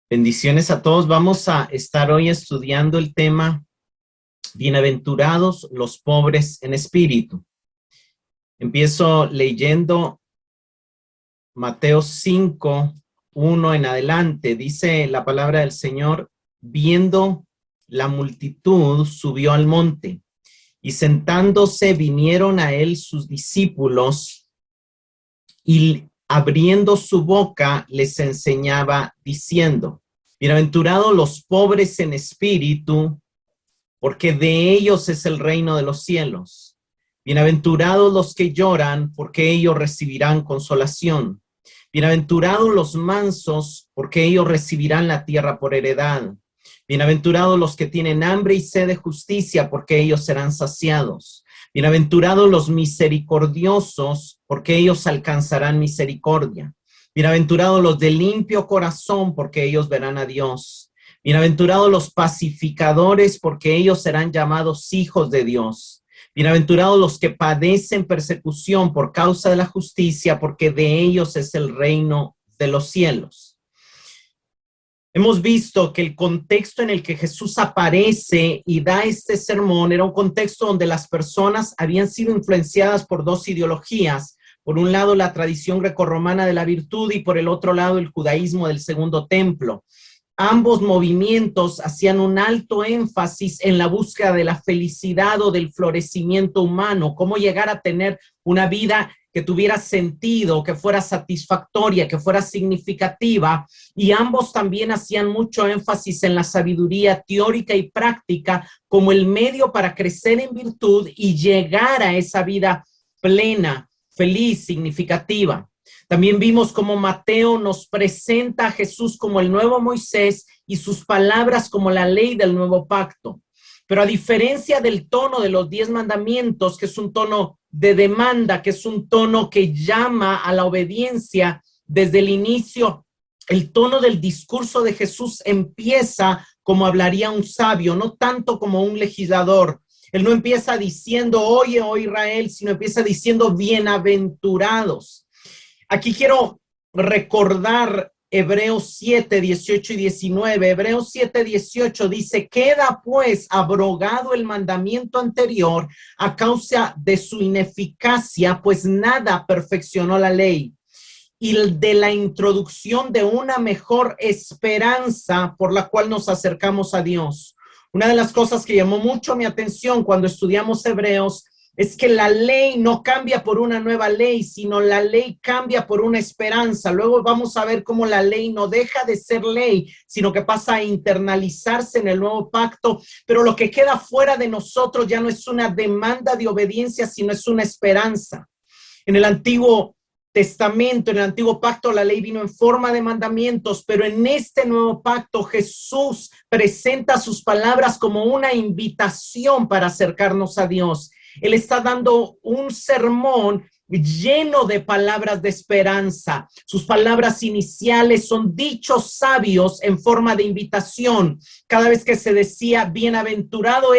Bendiciones a todos. Vamos a estar hoy estudiando el tema Bienaventurados los pobres en espíritu. Empiezo leyendo Mateo 5, 1 en adelante. Dice la palabra del Señor: viendo la multitud, subió al monte, y sentándose vinieron a él sus discípulos, y abriendo su boca les enseñaba diciendo: bienaventurados los pobres en espíritu, porque de ellos es el reino de los cielos. Bienaventurados los que lloran, porque ellos recibirán consolación. Bienaventurados los mansos, porque ellos recibirán la tierra por heredad. Bienaventurados los que tienen hambre y sed de justicia, porque ellos serán saciados. Bienaventurados los misericordiosos, porque ellos alcanzarán misericordia. Bienaventurados los de limpio corazón, porque ellos verán a Dios. Bienaventurados los pacificadores, porque ellos serán llamados hijos de Dios. Bienaventurados los que padecen persecución por causa de la justicia, porque de ellos es el reino de los cielos. Hemos visto que el contexto en el que Jesús aparece y da este sermón era un contexto donde las personas habían sido influenciadas por dos ideologías. Por un lado, la tradición grecorromana de la virtud, y por el otro lado, el judaísmo del segundo templo. Ambos movimientos hacían un alto énfasis en la búsqueda de la felicidad o del florecimiento humano, cómo llegar a tener una vida que tuviera sentido, que fuera satisfactoria, que fuera significativa, y ambos también hacían mucho énfasis en la sabiduría teórica y práctica como el medio para crecer en virtud y llegar a esa vida plena, feliz, significativa. También vimos cómo Mateo nos presenta a Jesús como el nuevo Moisés y sus palabras como la ley del nuevo pacto. Pero a diferencia del tono de los 10 mandamientos, que es un tono de demanda, que es un tono que llama a la obediencia desde el inicio, el tono del discurso de Jesús empieza como hablaría un sabio, no tanto como un legislador. Él no empieza diciendo, oye, oh Israel, sino empieza diciendo, bienaventurados. Aquí quiero recordar Hebreos 7, 18 y 19. Hebreos 7, 18 dice: queda pues abrogado el mandamiento anterior a causa de su ineficacia, pues nada perfeccionó la ley, y de la introducción de una mejor esperanza por la cual nos acercamos a Dios. Una de las cosas que llamó mucho mi atención cuando estudiamos Hebreos es que la ley no cambia por una nueva ley, sino la ley cambia por una esperanza. Luego vamos a ver cómo la ley no deja de ser ley, sino que pasa a internalizarse en el nuevo pacto. Pero lo que queda fuera de nosotros ya no es una demanda de obediencia, sino es una esperanza. En el Antiguo Testamento, en el Antiguo Pacto, la ley vino en forma de mandamientos, pero en este nuevo pacto Jesús presenta sus palabras como una invitación para acercarnos a Dios. Él está dando un sermón lleno de palabras de esperanza. Sus palabras iniciales son dichos sabios en forma de invitación. Cada vez que se decía bienaventurado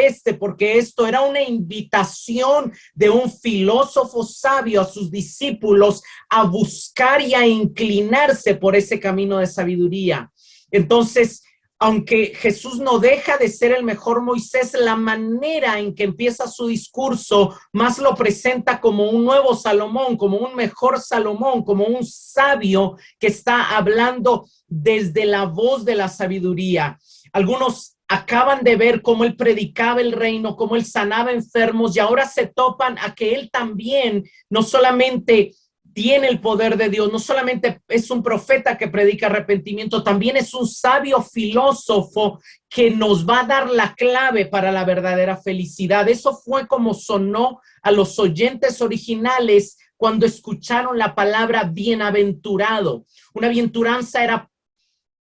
porque esto era una invitación de un filósofo sabio a sus discípulos a buscar y a inclinarse por ese camino de sabiduría. Entonces, aunque Jesús no deja de ser el mejor Moisés, la manera en que empieza su discurso más lo presenta como un nuevo Salomón, como un mejor Salomón, como un sabio que está hablando desde la voz de la sabiduría. Algunos acaban de ver cómo él predicaba el reino, cómo él sanaba enfermos, y ahora se topan a que él también no solamente tiene el poder de Dios, no solamente es un profeta que predica arrepentimiento, también es un sabio filósofo que nos va a dar la clave para la verdadera felicidad. Eso fue como sonó a los oyentes originales cuando escucharon la palabra bienaventurado. Una bienaventuranza era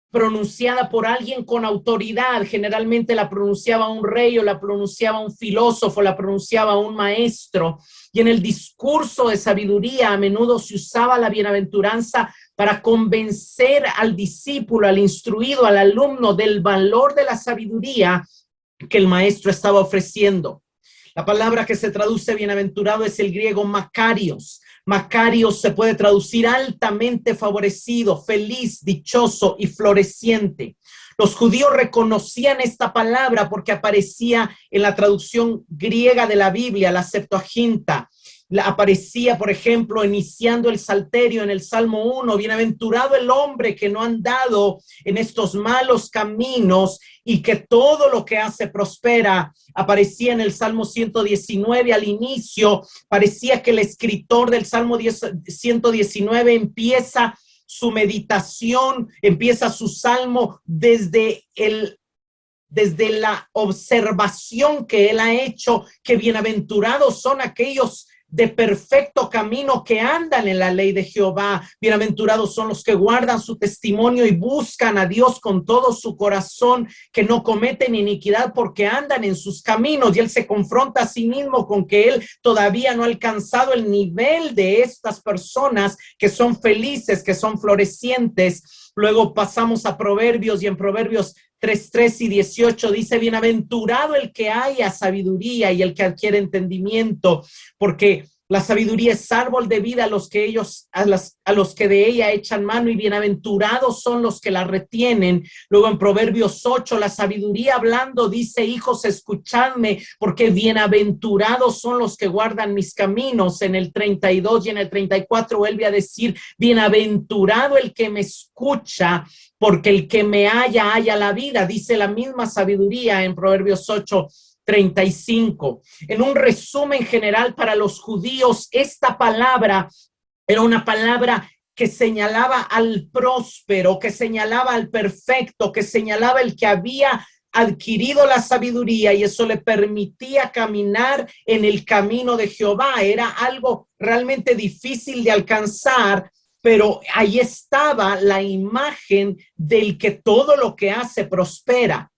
pronunciada por alguien con autoridad. Generalmente la pronunciaba un rey, o la pronunciaba un filósofo, la pronunciaba un maestro. Y en el discurso de sabiduría a menudo se usaba la bienaventuranza para convencer al discípulo, al instruido, al alumno del valor de la sabiduría que el maestro estaba ofreciendo. La palabra que se traduce bienaventurado es el griego makarios. Macarios se puede traducir altamente favorecido, feliz, dichoso y floreciente. Los judíos reconocían esta palabra porque aparecía en la traducción griega de la Biblia, la Septuaginta. Aparecía, por ejemplo, iniciando el Salterio en el Salmo 1, bienaventurado el hombre que no ha andado en estos malos caminos y que todo lo que hace prospera. Aparecía en el Salmo 119 al inicio, parecía que el escritor del Salmo 119 empieza su meditación, empieza su salmo desde la observación que él ha hecho, que bienaventurados son aquellos de perfecto camino que andan en la ley de Jehová. Bienaventurados son los que guardan su testimonio y buscan a Dios con todo su corazón, que no cometen iniquidad porque andan en sus caminos. Y él se confronta a sí mismo con que él todavía no ha alcanzado el nivel de estas personas que son felices, que son florecientes. Luego pasamos a Proverbios, y en Proverbios 3:3 y 18 dice: bienaventurado el que haya sabiduría y el que adquiere entendimiento, porque la sabiduría es árbol de vida a los que de ella echan mano, y bienaventurados son los que la retienen. Luego en Proverbios 8, la sabiduría hablando dice: hijos, escuchadme, porque bienaventurados son los que guardan mis caminos. En el 32 y en el 34 vuelve a decir: bienaventurado el que me escucha, porque el que me halla la vida. Dice la misma sabiduría en Proverbios 8:35. En un resumen general, para los judíos, esta palabra era una palabra que señalaba al próspero, que señalaba al perfecto, que señalaba el que había adquirido la sabiduría, y eso le permitía caminar en el camino de Jehová. Era algo realmente difícil de alcanzar, pero ahí estaba la imagen del que todo lo que hace prospera.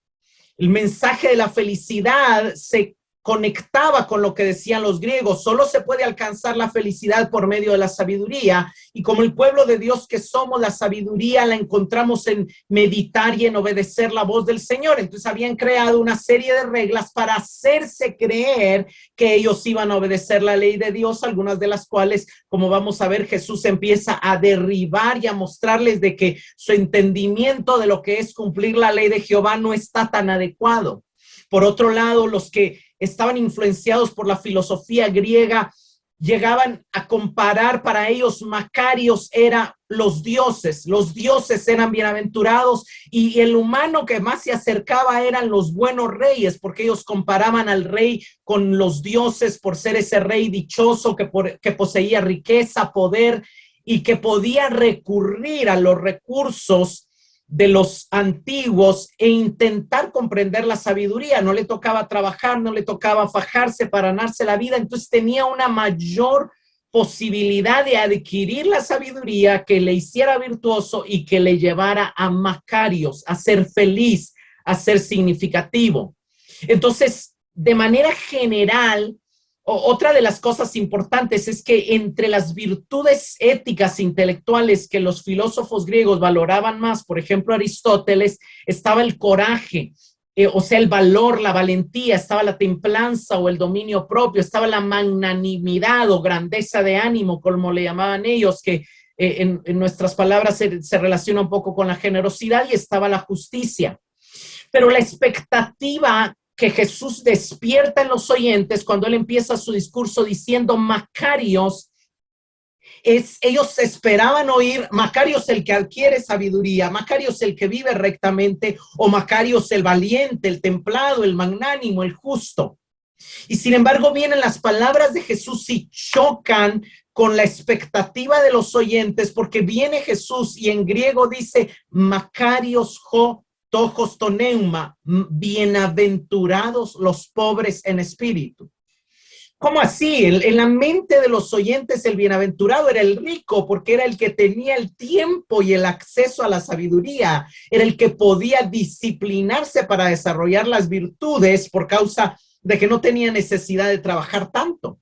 El mensaje de la felicidad se conectaba con lo que decían los griegos: solo se puede alcanzar la felicidad por medio de la sabiduría, y como el pueblo de Dios que somos, la sabiduría la encontramos en meditar y en obedecer la voz del Señor. Entonces habían creado una serie de reglas para hacerse creer que ellos iban a obedecer la ley de Dios, algunas de las cuales, como vamos a ver, Jesús empieza a derribar y a mostrarles de que su entendimiento de lo que es cumplir la ley de Jehová no está tan adecuado. Por otro lado, los que estaban influenciados por la filosofía griega llegaban a comparar, para ellos Macarios eran los dioses eran bienaventurados, y el humano que más se acercaba eran los buenos reyes, porque ellos comparaban al rey con los dioses por ser ese rey dichoso que poseía riqueza, poder, y que podía recurrir a los recursos de los antiguos e intentar comprender la sabiduría. No le tocaba trabajar, no le tocaba fajarse para ganarse la vida, entonces tenía una mayor posibilidad de adquirir la sabiduría que le hiciera virtuoso y que le llevara a Macarios, a ser feliz, a ser significativo. Entonces, de manera general, otra de las cosas importantes es que entre las virtudes éticas intelectuales que los filósofos griegos valoraban más, por ejemplo Aristóteles, estaba el coraje, o sea, el valor, la valentía, estaba la templanza o el dominio propio, estaba la magnanimidad o grandeza de ánimo, como le llamaban ellos, que en nuestras palabras se relaciona un poco con la generosidad, y estaba la justicia. Pero la expectativa que Jesús despierta en los oyentes cuando él empieza su discurso diciendo Macarios, ellos esperaban oír Macarios el que adquiere sabiduría, Macarios el que vive rectamente, o Macarios el valiente, el templado, el magnánimo, el justo. Y sin embargo vienen las palabras de Jesús y chocan con la expectativa de los oyentes, porque viene Jesús y en griego dice Macarios ho tojos toneuma, bienaventurados los pobres en espíritu. ¿Cómo así? En la mente de los oyentes, el bienaventurado era el rico, porque era el que tenía el tiempo y el acceso a la sabiduría, era el que podía disciplinarse para desarrollar las virtudes por causa de que no tenía necesidad de trabajar tanto.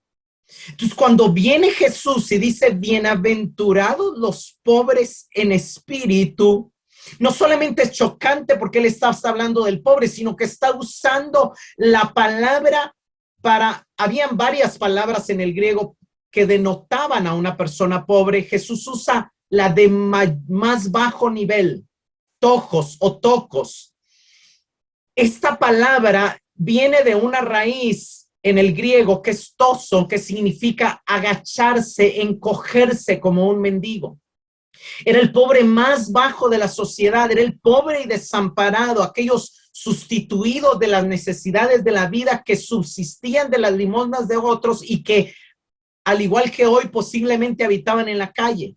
Entonces, cuando viene Jesús y dice bienaventurados los pobres en espíritu, no solamente es chocante porque él está hablando del pobre, sino que está usando la palabra habían varias palabras en el griego que denotaban a una persona pobre. Jesús usa la de más bajo nivel, tojos o tocos. Esta palabra viene de una raíz en el griego que es toso, que significa agacharse, encogerse como un mendigo. Era el pobre más bajo de la sociedad, era el pobre y desamparado, aquellos sustituidos de las necesidades de la vida que subsistían de las limosnas de otros y que, al igual que hoy, posiblemente habitaban en la calle.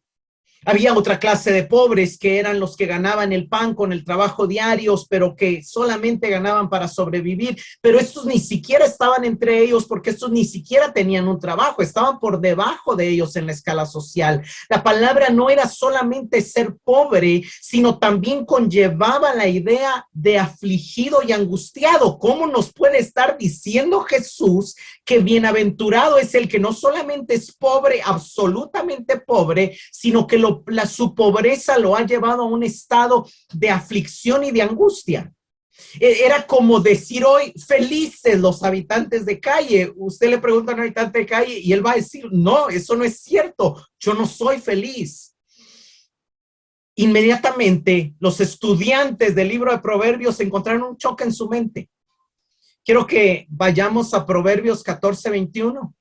Había otra clase de pobres que eran los que ganaban el pan con el trabajo diarios, pero que solamente ganaban para sobrevivir. Pero estos ni siquiera estaban entre ellos porque estos ni siquiera tenían un trabajo, estaban por debajo de ellos en la escala social. La palabra no era solamente ser pobre, sino también conllevaba la idea de afligido y angustiado. ¿Cómo nos puede estar diciendo Jesús que bienaventurado es el que no solamente es pobre, absolutamente pobre, sino que su pobreza lo ha llevado a un estado de aflicción y de angustia? Era como decir hoy, felices los habitantes de calle. Usted le pregunta a un habitante de calle y él va a decir, no, eso no es cierto, yo no soy feliz. Inmediatamente los estudiantes del libro de Proverbios encontraron un choque en su mente. Quiero que vayamos a Proverbios 14:21.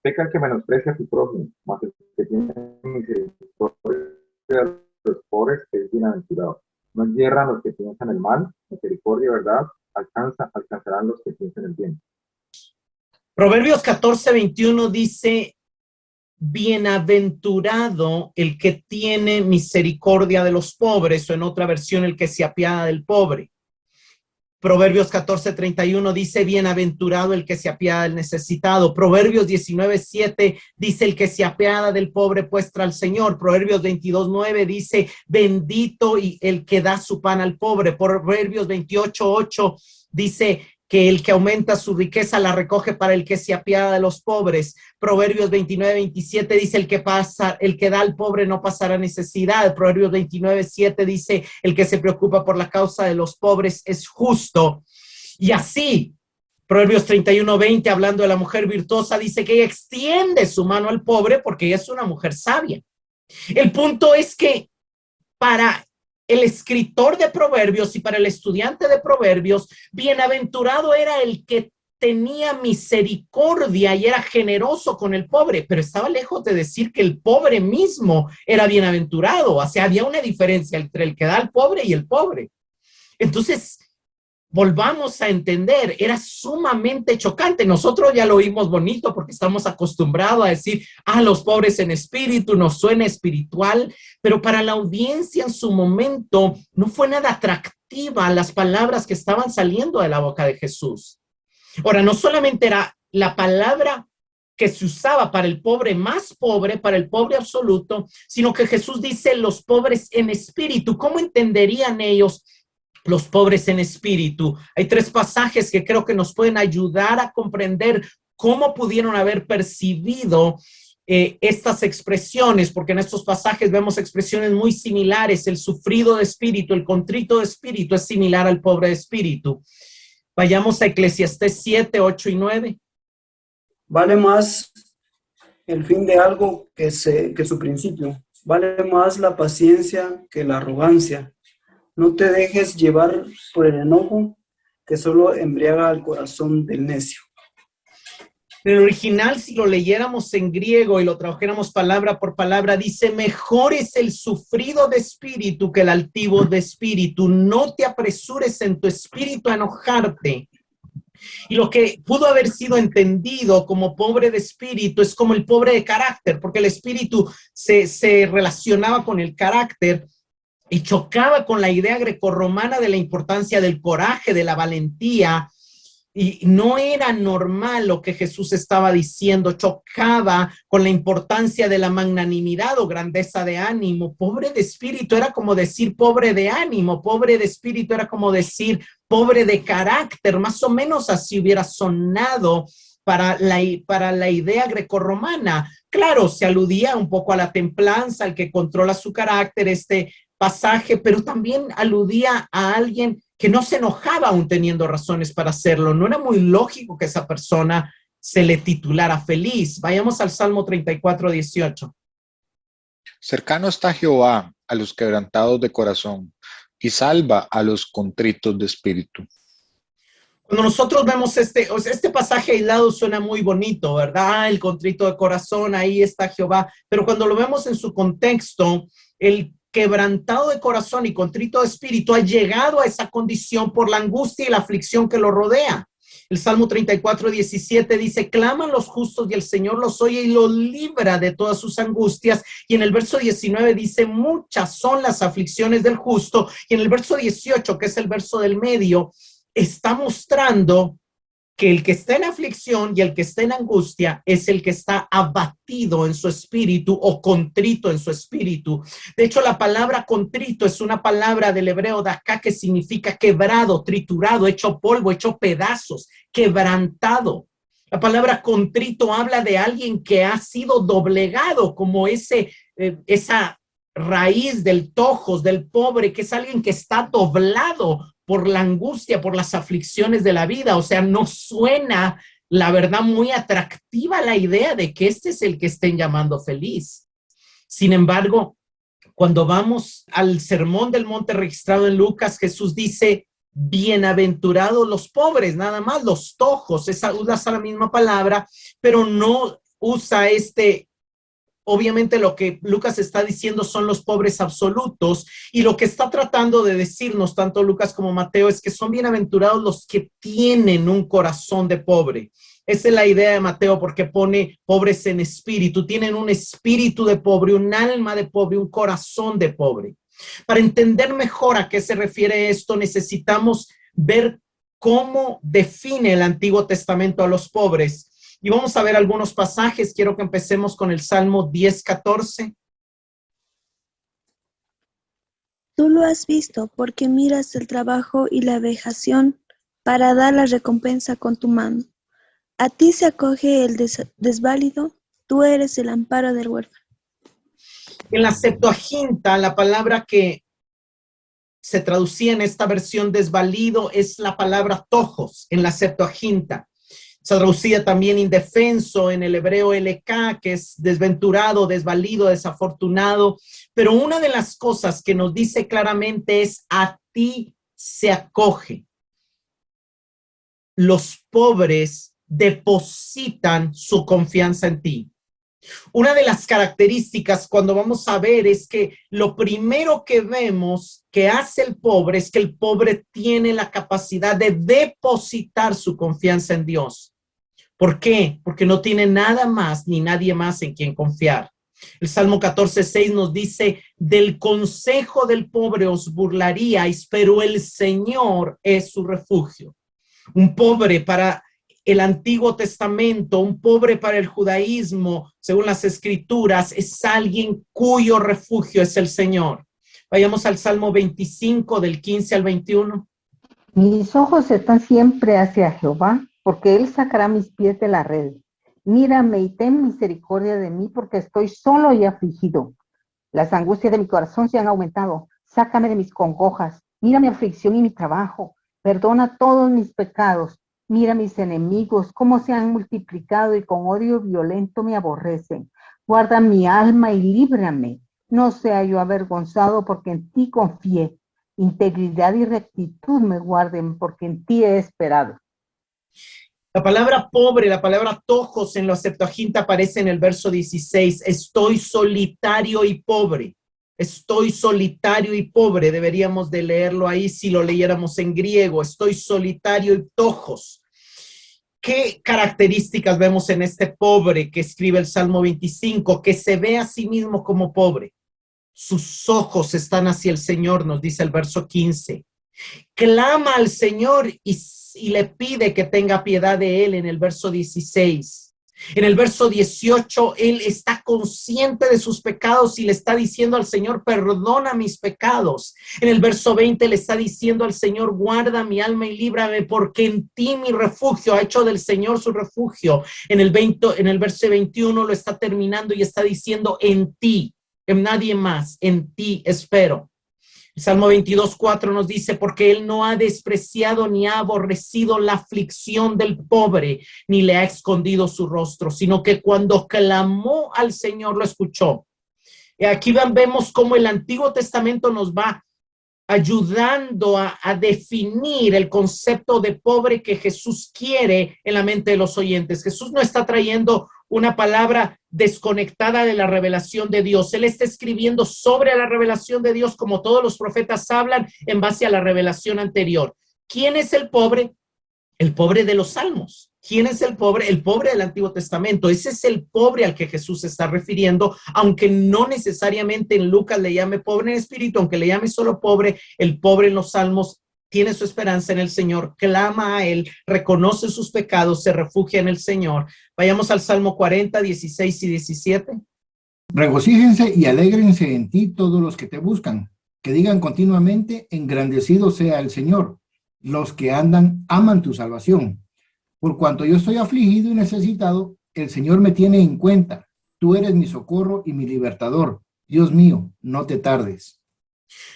Peca el que menosprecia a su prójimo, mas el que tiene misericordia de los pobres es bienaventurado. No hierran los que piensan el mal, misericordia y verdad alcanzarán los que piensan el bien. Proverbios 14:21 dice, bienaventurado el que tiene misericordia de los pobres, o en otra versión, el que se apiada del pobre. Proverbios 14:31 dice, bienaventurado el que se apiada del necesitado. Proverbios 19:7 dice, el que se apiada del pobre puestra al Señor. Proverbios 22:9 dice, bendito y el que da su pan al pobre. Proverbios 28:8 dice que el que aumenta su riqueza la recoge para el que se apiada de los pobres. Proverbios 29:27 dice, el que da al pobre no pasará necesidad. Proverbios 29:7 dice, el que se preocupa por la causa de los pobres es justo. Y así, Proverbios 31:20, hablando de la mujer virtuosa, dice que ella extiende su mano al pobre porque ella es una mujer sabia. El punto es que para el escritor de Proverbios y para el estudiante de Proverbios, bienaventurado era el que tenía misericordia y era generoso con el pobre, pero estaba lejos de decir que el pobre mismo era bienaventurado. O sea, había una diferencia entre el que da al pobre y el pobre. Entonces, volvamos a entender, era sumamente chocante. Nosotros ya lo oímos bonito porque estamos acostumbrados a decir, los pobres en espíritu, nos suena espiritual, pero para la audiencia en su momento no fue nada atractiva las palabras que estaban saliendo de la boca de Jesús. Ahora, no solamente era la palabra que se usaba para el pobre más pobre, para el pobre absoluto, sino que Jesús dice los pobres en espíritu. ¿Cómo entenderían ellos los pobres en espíritu? Hay 3 pasajes que creo que nos pueden ayudar a comprender cómo pudieron haber percibido estas expresiones, porque en estos pasajes vemos expresiones muy similares. El sufrido de espíritu, el contrito de espíritu es similar al pobre de espíritu. Vayamos a Eclesiastés 7:8-9. Vale más el fin de algo que su principio. Vale más la paciencia que la arrogancia. No te dejes llevar por el enojo, que solo embriaga el corazón del necio. En el original, si lo leyéramos en griego y lo tradujéramos palabra por palabra, dice, mejor es el sufrido de espíritu que el altivo de espíritu. No te apresures en tu espíritu a enojarte. Y lo que pudo haber sido entendido como pobre de espíritu es como el pobre de carácter, porque el espíritu se relacionaba con el carácter y chocaba con la idea grecorromana de la importancia del coraje, de la valentía. Y no era normal lo que Jesús estaba diciendo, chocaba con la importancia de la magnanimidad o grandeza de ánimo. Pobre de espíritu era como decir pobre de ánimo, pobre de espíritu era como decir pobre de carácter, más o menos así hubiera sonado para la idea grecorromana. Claro, se aludía un poco a la templanza, al que controla su carácter, este pasaje, pero también aludía a alguien que no se enojaba aún teniendo razones para hacerlo. No era muy lógico que esa persona se le titulara feliz. Vayamos al Salmo 34, 18. Cercano está Jehová a los quebrantados de corazón y salva a los contritos de espíritu. Cuando nosotros vemos este pasaje aislado suena muy bonito, ¿verdad? El contrito de corazón, ahí está Jehová. Pero cuando lo vemos en su contexto, el quebrantado de corazón y contrito de espíritu ha llegado a esa condición por la angustia y la aflicción que lo rodea. El Salmo 34, 17 dice, claman los justos y el Señor los oye y los libra de todas sus angustias. Y en el verso 19 dice, muchas son las aflicciones del justo. Y en el verso 18, que es el verso del medio, está mostrando que el que está en aflicción y el que está en angustia es el que está abatido en su espíritu o contrito en su espíritu. De hecho, la palabra contrito es una palabra del hebreo de acá que significa quebrado, triturado, hecho polvo, hecho pedazos, quebrantado. La palabra contrito habla de alguien que ha sido doblegado, como esa raíz del tojos, del pobre, que es alguien que está doblado por la angustia, por las aflicciones de la vida. O sea, no suena, la verdad, muy atractiva la idea de que este es el que estén llamando feliz. Sin embargo, cuando vamos al sermón del monte registrado en Lucas, Jesús dice, bienaventurados los pobres, nada más, los tojos, usa la misma palabra, pero no usa obviamente lo que Lucas está diciendo son los pobres absolutos, y lo que está tratando de decirnos tanto Lucas como Mateo es que son bienaventurados los que tienen un corazón de pobre. Esa es la idea de Mateo, porque pone pobres en espíritu, tienen un espíritu de pobre, un alma de pobre, un corazón de pobre. Para entender mejor a qué se refiere esto, necesitamos ver cómo define el Antiguo Testamento a los pobres. Y vamos a ver algunos pasajes. Quiero que empecemos con el Salmo 10, 14. Tú lo has visto porque miras el trabajo y la vejación para dar la recompensa con tu mano. A ti se acoge el desválido, tú eres el amparo del huérfano. En la Septuaginta, la palabra que se traducía en esta versión desvalido es la palabra tojos en la Septuaginta. Se traducía también indefenso en el hebreo LK, que es desventurado, desvalido, desafortunado. Pero una de las cosas que nos dice claramente es a ti se acoge. Los pobres depositan su confianza en ti. Una de las características cuando vamos a ver es que lo primero que vemos que hace el pobre es que el pobre tiene la capacidad de depositar su confianza en Dios. ¿Por qué? Porque no tiene nada más ni nadie más en quien confiar. El Salmo 14:6 nos dice, del consejo del pobre os burlaríais, pero el Señor es su refugio. Un pobre para el Antiguo Testamento, un pobre para el judaísmo, según las Escrituras, es alguien cuyo refugio es el Señor. Vayamos al Salmo 25, del 15 al 21. Mis ojos están siempre hacia Jehová, porque Él sacará mis pies de la red. Mírame y ten misericordia de mí, porque estoy solo y afligido. Las angustias de mi corazón se han aumentado. Sácame de mis congojas. Mira mi aflicción y mi trabajo. Perdona todos mis pecados. Mira mis enemigos, cómo se han multiplicado y con odio violento me aborrecen. Guarda mi alma y líbrame. No sea yo avergonzado, porque en ti confié. Integridad y rectitud me guarden, porque en ti he esperado. La palabra pobre, la palabra tojos en la Septuaginta aparece en el verso 16. Estoy solitario y pobre. Estoy solitario y pobre. Deberíamos de leerlo ahí si lo leyéramos en griego. Estoy solitario y tojos. ¿Qué características vemos en este pobre que escribe el Salmo 25? Que se ve a sí mismo como pobre. Sus ojos están hacia el Señor, nos dice el verso 15. Clama al Señor y le pide que tenga piedad de él en el verso 16. En el verso 18, él está consciente de sus pecados y le está diciendo al Señor, perdona mis pecados. En el verso 20 le está diciendo al Señor, guarda mi alma y líbrame, porque en ti mi refugio, ha hecho del Señor su refugio. En el verso 21 lo está terminando y está diciendo, en ti, en nadie más, en ti espero. Salmo 22:4 nos dice, porque él no ha despreciado ni ha aborrecido la aflicción del pobre, ni le ha escondido su rostro, sino que cuando clamó al Señor lo escuchó. Y aquí vemos cómo el Antiguo Testamento nos va ayudando a definir el concepto de pobre que Jesús quiere en la mente de los oyentes. Jesús no está trayendo una palabra desconectada de la revelación de Dios. Él está escribiendo sobre la revelación de Dios, como todos los profetas hablan en base a la revelación anterior. ¿Quién es el pobre? El pobre de los Salmos. ¿Quién es el pobre? El pobre del Antiguo Testamento. Ese es el pobre al que Jesús se está refiriendo, aunque no necesariamente en Lucas le llame pobre en espíritu, aunque le llame solo pobre, el pobre en los Salmos tiene su esperanza en el Señor, clama a Él, reconoce sus pecados, se refugia en el Señor. Vayamos al Salmo 40, 16 y 17. Regocíjense y alégrense en ti todos los que te buscan, que digan continuamente, engrandecido sea el Señor. Los que aman tu salvación. Por cuanto yo estoy afligido y necesitado, el Señor me tiene en cuenta. Tú eres mi socorro y mi libertador. Dios mío, no te tardes.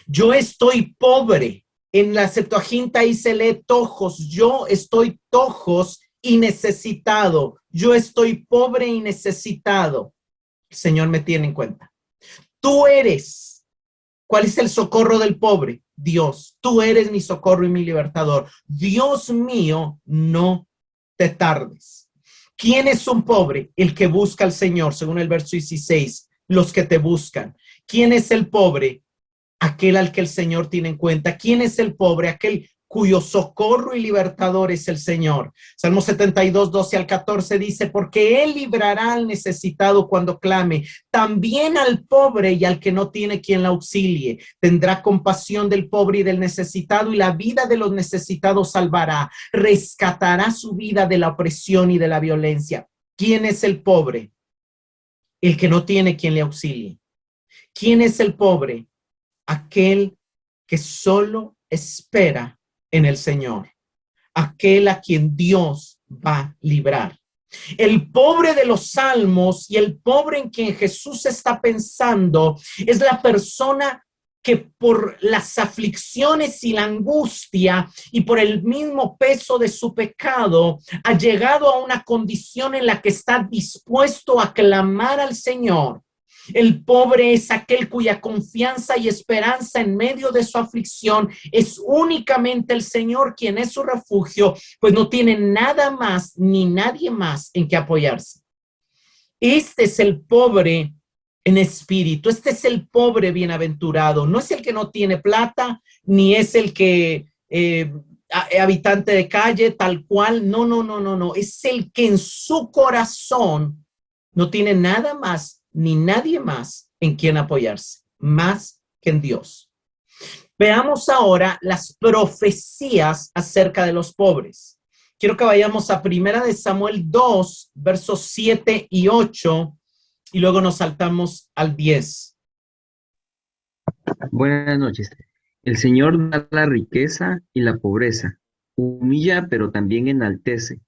Yo estoy pobre. En la Septuaginta ahí se lee tojos. Yo estoy tojos y necesitado. Yo estoy pobre y necesitado. El Señor me tiene en cuenta. Tú eres. ¿Cuál es el socorro del pobre? Dios. Tú eres mi socorro y mi libertador. Dios mío, no te tardes. ¿Quién es un pobre? El que busca al Señor, según el verso 16, los que te buscan. ¿Quién es el pobre? Aquel al que el Señor tiene en cuenta. ¿Quién es el pobre? Aquel cuyo socorro y libertador es el Señor. Salmo 72, 12 al 14 dice, porque Él librará al necesitado cuando clame, también al pobre y al que no tiene quien la auxilie. Tendrá compasión del pobre y del necesitado y la vida de los necesitados salvará. Rescatará su vida de la opresión y de la violencia. ¿Quién es el pobre? El que no tiene quien le auxilie. ¿Quién es el pobre? Aquel que solo espera en el Señor, aquel a quien Dios va a librar. El pobre de los Salmos y el pobre en quien Jesús está pensando es la persona que por las aflicciones y la angustia y por el mismo peso de su pecado ha llegado a una condición en la que está dispuesto a clamar al Señor. El pobre es aquel cuya confianza y esperanza en medio de su aflicción es únicamente el Señor, quien es su refugio, pues no tiene nada más ni nadie más en que apoyarse. Este es el pobre en espíritu, este es el pobre bienaventurado, no es el que no tiene plata, ni es el que habitante de calle, tal cual, no, es el que en su corazón no tiene nada más ni nadie más en quien apoyarse, más que en Dios. Veamos ahora las profecías acerca de los pobres. Quiero que vayamos a 1 Samuel 2, versos 7 y 8, y luego nos saltamos al 10. Buenas noches. El Señor da la riqueza y la pobreza, humilla pero también enaltece,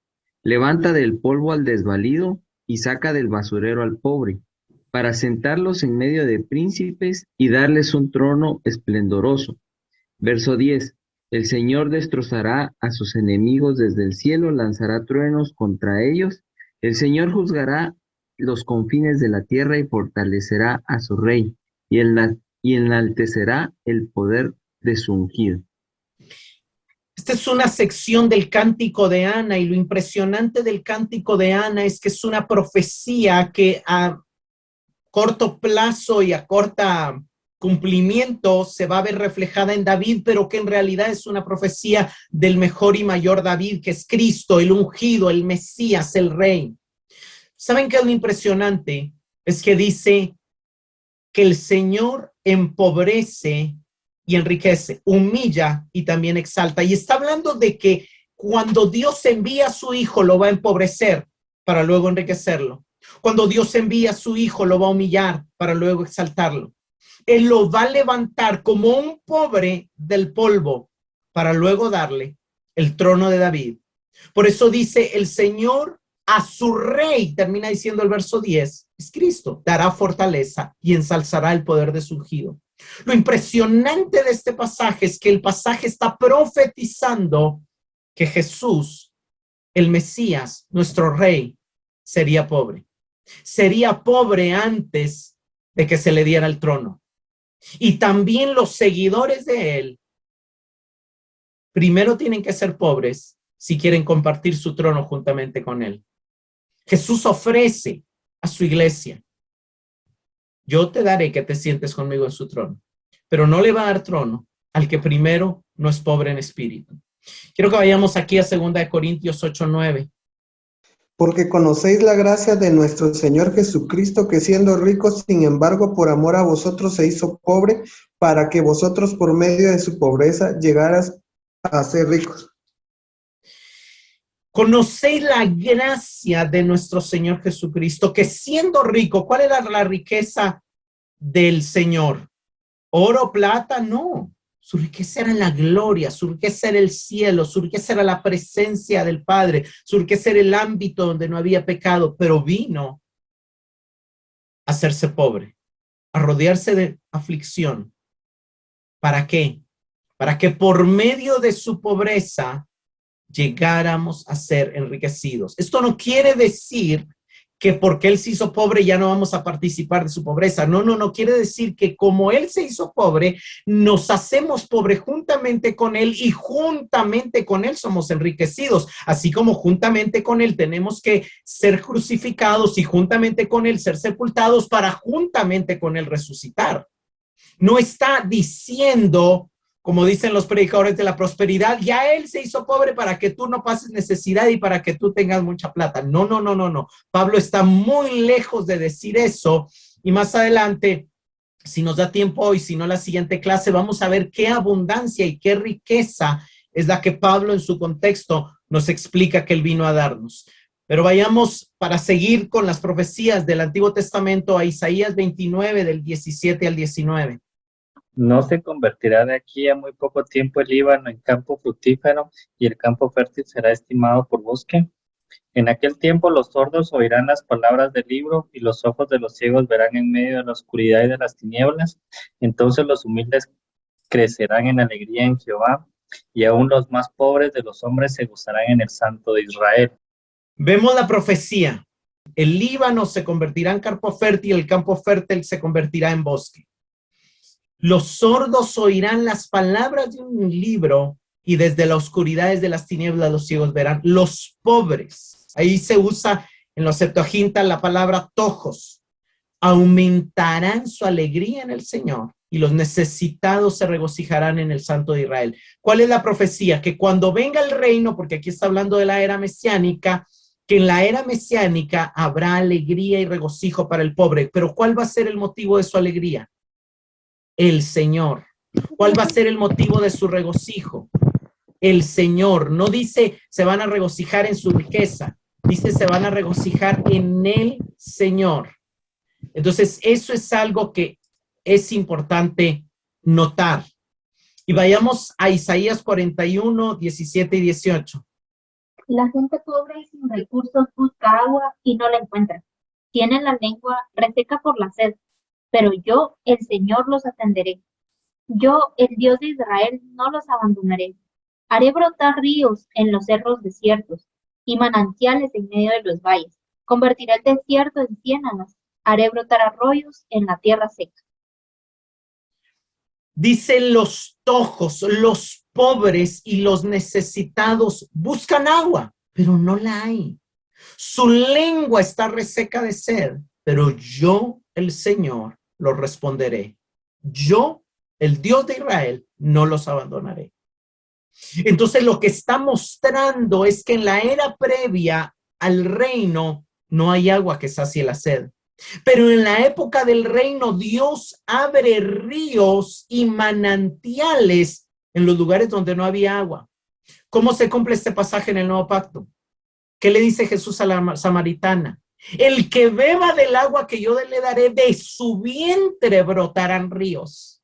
levanta del polvo al desvalido y saca del basurero al pobre, para sentarlos en medio de príncipes y darles un trono esplendoroso. Verso 10. El Señor destrozará a sus enemigos desde el cielo, lanzará truenos contra ellos. El Señor juzgará los confines de la tierra y fortalecerá a su rey, y enaltecerá el poder de su ungido. Esta es una sección del Cántico de Ana, y lo impresionante del Cántico de Ana es que es una profecía que a corto plazo y a corta cumplimiento se va a ver reflejada en David, pero que en realidad es una profecía del mejor y mayor David, que es Cristo, el ungido, el Mesías, el Rey. ¿Saben qué es lo impresionante? Es que dice que el Señor empobrece y enriquece, humilla y también exalta. Y está hablando de que cuando Dios envía a su Hijo, lo va a empobrecer para luego enriquecerlo. Cuando Dios envía a su Hijo, lo va a humillar para luego exaltarlo. Él lo va a levantar como un pobre del polvo para luego darle el trono de David. Por eso dice el Señor a su rey, termina diciendo el verso 10, es Cristo, dará fortaleza y ensalzará el poder de su ungido. Lo impresionante de este pasaje es que el pasaje está profetizando que Jesús, el Mesías, nuestro rey, sería pobre. Sería pobre antes de que se le diera el trono. Y también los seguidores de él primero tienen que ser pobres si quieren compartir su trono juntamente con él. Jesús ofrece a su iglesia: yo te daré que te sientes conmigo en su trono, pero no le va a dar trono al que primero no es pobre en espíritu. Quiero que vayamos aquí a 2 Corintios 8:9. Porque conocéis la gracia de nuestro Señor Jesucristo, que siendo rico, sin embargo, por amor a vosotros se hizo pobre, para que vosotros por medio de su pobreza llegaras a ser ricos. Conocéis la gracia de nuestro Señor Jesucristo, que siendo rico, ¿cuál era la riqueza del Señor? ¿Oro, plata? No. Su riqueza era en la gloria, su riqueza era el cielo, su riqueza era la presencia del Padre, su riqueza era el ámbito donde no había pecado, pero vino a hacerse pobre, a rodearse de aflicción. ¿Para qué? Para que por medio de su pobreza llegáramos a ser enriquecidos. Esto no quiere decir que porque él se hizo pobre ya no vamos a participar de su pobreza. No quiere decir que como él se hizo pobre, nos hacemos pobre juntamente con él y juntamente con él somos enriquecidos. Así como juntamente con él tenemos que ser crucificados y juntamente con él ser sepultados para juntamente con él resucitar. No está diciendo, como dicen los predicadores de la prosperidad, ya él se hizo pobre para que tú no pases necesidad y para que tú tengas mucha plata. No. Pablo está muy lejos de decir eso. Y más adelante, si nos da tiempo hoy, si no la siguiente clase, vamos a ver qué abundancia y qué riqueza es la que Pablo en su contexto nos explica que él vino a darnos. Pero vayamos para seguir con las profecías del Antiguo Testamento a Isaías 29 del 17 al 19. No se convertirá de aquí a muy poco tiempo el Líbano en campo fructífero y el campo fértil será estimado por bosque. En aquel tiempo los sordos oirán las palabras del libro y los ojos de los ciegos verán en medio de la oscuridad y de las tinieblas. Entonces los humildes crecerán en alegría en Jehová y aún los más pobres de los hombres se gozarán en el Santo de Israel. Vemos la profecía. El Líbano se convertirá en campo fértil y el campo fértil se convertirá en bosque. Los sordos oirán las palabras de un libro y desde la oscuridad, desde las tinieblas, los ciegos verán. Los pobres, ahí se usa en los Septuaginta la palabra tojos, aumentarán su alegría en el Señor y los necesitados se regocijarán en el Santo de Israel. ¿Cuál es la profecía? Que cuando venga el reino, porque aquí está hablando de la era mesiánica, que en la era mesiánica habrá alegría y regocijo para el pobre. Pero ¿cuál va a ser el motivo de su alegría? El Señor. ¿Cuál va a ser el motivo de su regocijo? El Señor. No dice se van a regocijar en su riqueza, dice se van a regocijar en el Señor. Entonces, eso es algo que es importante notar. Y vayamos a Isaías 41, 17 y 18. La gente pobre y sin recursos busca agua y no la encuentra. Tienen la lengua reseca por la sed, pero yo, el Señor, los atenderé. Yo, el Dios de Israel, no los abandonaré. Haré brotar ríos en los cerros desiertos y manantiales en medio de los valles. Convertiré el desierto en ciénagas. Haré brotar arroyos en la tierra seca. Dicen los tojos, los pobres y los necesitados buscan agua, pero no la hay. Su lengua está reseca de sed, pero yo, el Señor, los responderé. Yo, el Dios de Israel, no los abandonaré. Entonces, lo que está mostrando es que en la era previa al reino no hay agua que sacie la sed. Pero en la época del reino, Dios abre ríos y manantiales en los lugares donde no había agua. ¿Cómo se cumple este pasaje en el Nuevo Pacto? ¿Qué le dice Jesús a la samaritana? El que beba del agua que yo le daré, de su vientre brotarán ríos.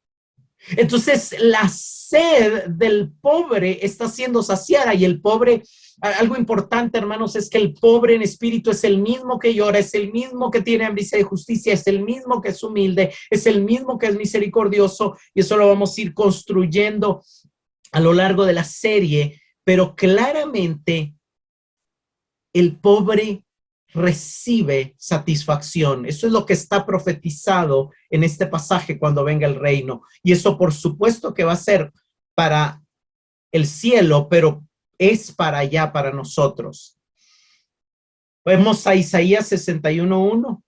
Entonces la sed del pobre está siendo saciada y el pobre, algo importante, hermanos, es que el pobre en espíritu es el mismo que llora, es el mismo que tiene hambre de justicia, es el mismo que es humilde, es el mismo que es misericordioso, y eso lo vamos a ir construyendo a lo largo de la serie, pero claramente el pobre recibe satisfacción. Eso es lo que está profetizado en este pasaje cuando venga el reino. Y eso por supuesto que va a ser para el cielo, pero es para allá, para nosotros. Vemos a Isaías 61:1.